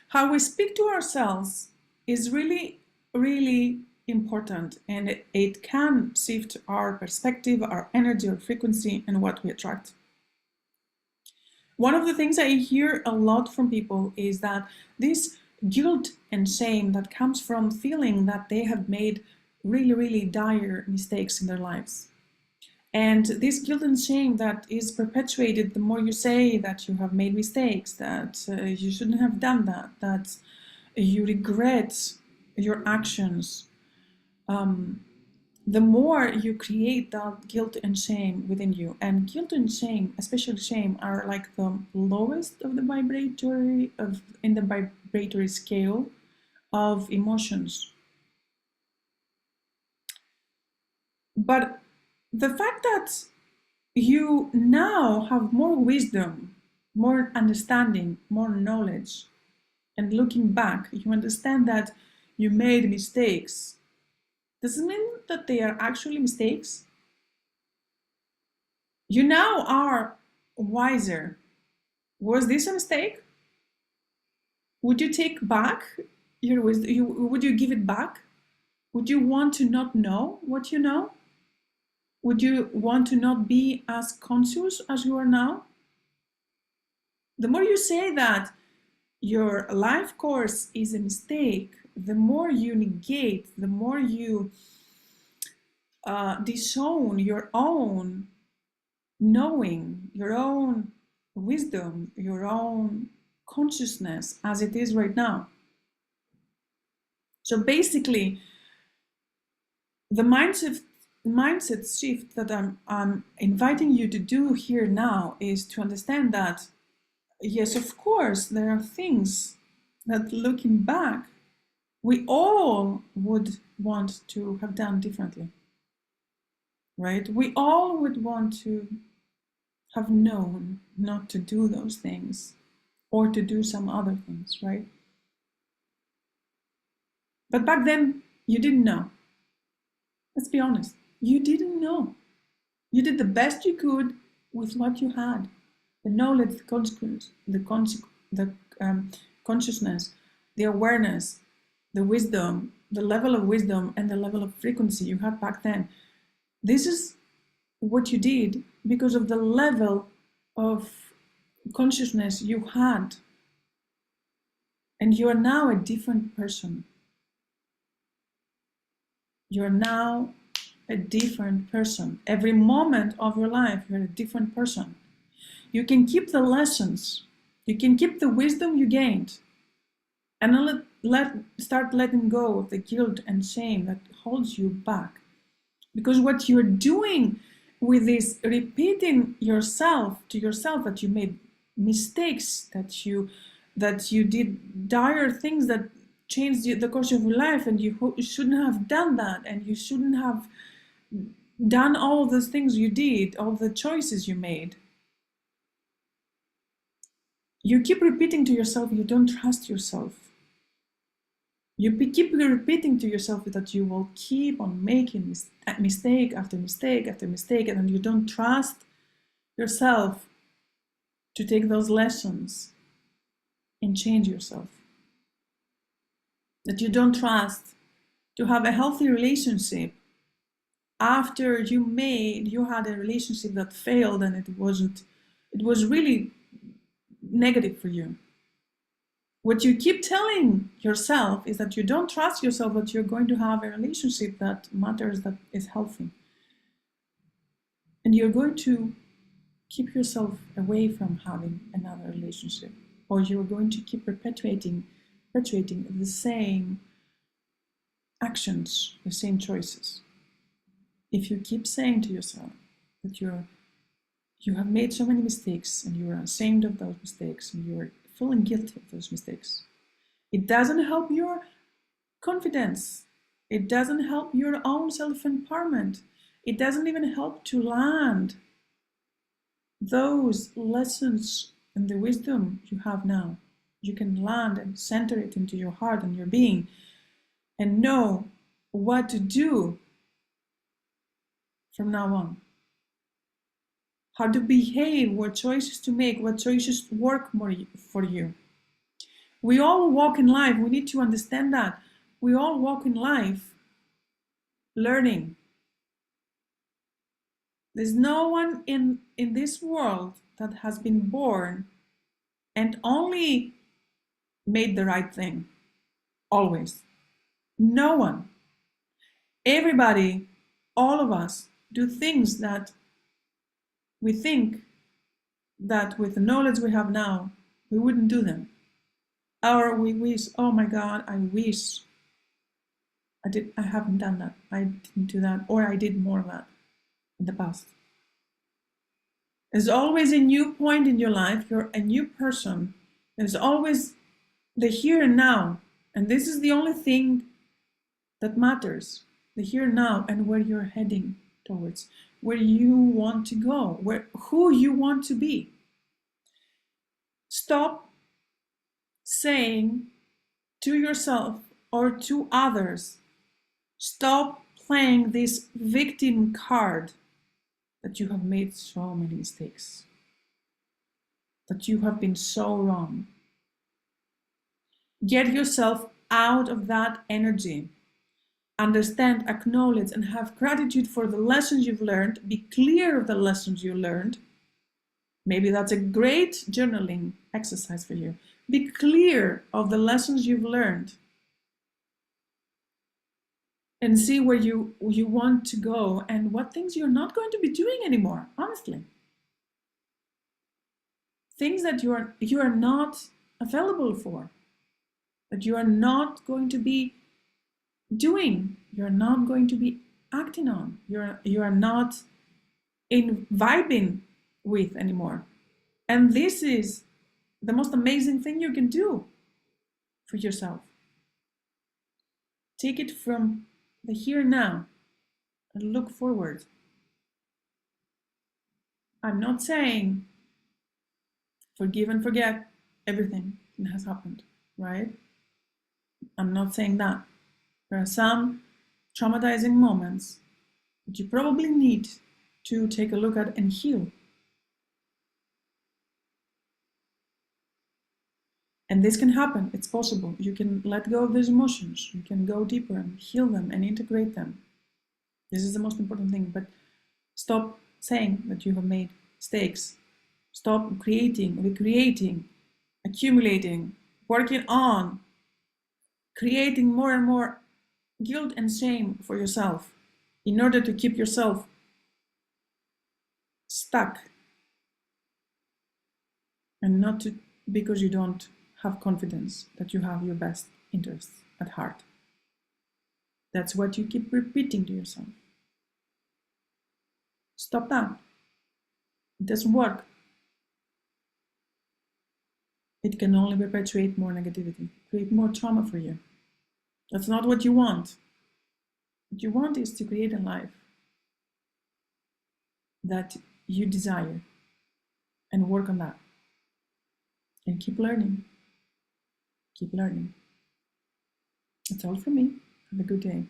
How we speak to ourselves is really, really important, and it can shift our perspective, our energy, our frequency, and what we attract. One of the things I hear a lot from people is that this guilt and shame that comes from feeling that they have made really, really dire mistakes in their lives. And this guilt and shame that is perpetuated the more you say that you have made mistakes, that you shouldn't have done that, that you regret your actions, the more you create that guilt and shame within you. And guilt and shame, especially shame, are like the lowest of the vibratory in the vibratory scale of emotions. But the fact that you now have more wisdom, more understanding, more knowledge, and looking back, you understand that you made mistakes. Does it mean that they are actually mistakes? You now are wiser. Was this a mistake? Would you take back your wisdom? Would you give it back? Would you want to not know what you know? Would you want to not be as conscious as you are now? The more you say that your life course is a mistake, the more you negate, the more you disown your own knowing, your own wisdom, your own consciousness as it is right now. So basically, the mindset shift that I'm inviting you to do here now is to understand that, yes, of course, there are things that looking back, we all would want to have done differently, right? We all would want to have known not to do those things or to do some other things, right? But back then, you didn't know. Let's be honest. You didn't know. You did the best you could with what you had. The knowledge, the consequence, the consciousness, the awareness, the wisdom, the level of wisdom and the level of frequency you had back then. This is what you did because of the level of consciousness you had. And you are now a different person. You're now a different person. Every moment of your life, you're a different person. You can keep the lessons, you can keep the wisdom you gained, and start letting go of the guilt and shame that holds you back. Because what you're doing with this repeating yourself to yourself that you made mistakes, that you did dire things that changed the course of your life, and you shouldn't have done that, and you shouldn't have done all of those things you did, all the choices you made. You keep repeating to yourself you don't trust yourself. You keep repeating to yourself that you will keep on making mistake after mistake after mistake, and you don't trust yourself to take those lessons and change yourself. That you don't trust to have a healthy relationship after you had a relationship that failed and it was really negative for you. What you keep telling yourself is that you don't trust yourself that you're going to have a relationship that matters, that is healthy. And you're going to keep yourself away from having another relationship, or you're going to keep perpetuating the same actions, the same choices. If you keep saying to yourself that you have made so many mistakes and you are ashamed of those mistakes and you are feeling guilty of those mistakes, it doesn't help your confidence. It doesn't help your own self-empowerment. It doesn't even help to land those lessons and the wisdom you have now. You can land and center it into your heart and your being and know what to do from now on. How to behave, what choices to make, what choices work more for you. We all walk in life, we need to understand that. We all walk in life learning. There's no one in this world that has been born and only made the right thing, always. No one. Everybody, all of us, do things that we think that with the knowledge we have now, we wouldn't do them. Or we wish, oh my God, I wish I haven't done that. I didn't do that, or I did more of that in the past. There's always a new point in your life. You're a new person. There's always the here and now. And this is the only thing that matters. The here and now and where you're heading towards, where you want to go, who you want to be. Stop saying to yourself or to others, stop playing this victim card that you have made so many mistakes, that you have been so wrong. Get yourself out of that energy. Understand, acknowledge, and have gratitude for the lessons you've learned. Be clear of the lessons you learned. Maybe that's a great journaling exercise for you. Be clear of the lessons you've learned and see where you want to go and what things you're not going to be doing anymore, honestly. Things that you are not available for, that you are not going to be doing, you're not going to be acting on, you are not in vibing with anymore. And this is the most amazing thing you can do for yourself. Take it from the here and now and look forward. I'm not saying forgive and forget everything that has happened, right? I'm not saying that. There are some traumatizing moments that you probably need to take a look at and heal. And this can happen, it's possible. You can let go of those emotions. You can go deeper and heal them and integrate them. This is the most important thing. But stop saying that you have made mistakes. Stop creating, recreating, accumulating, working on, creating more and more guilt and shame for yourself in order to keep yourself stuck, and not to, because you don't have confidence that you have your best interests at heart. That's what you keep repeating to yourself. Stop that. It doesn't work. It can only perpetuate more negativity, create more trauma for you. That's not what you want. What you want is to create a life that you desire and work on that. And keep learning. Keep learning. That's all from me. Have a good day.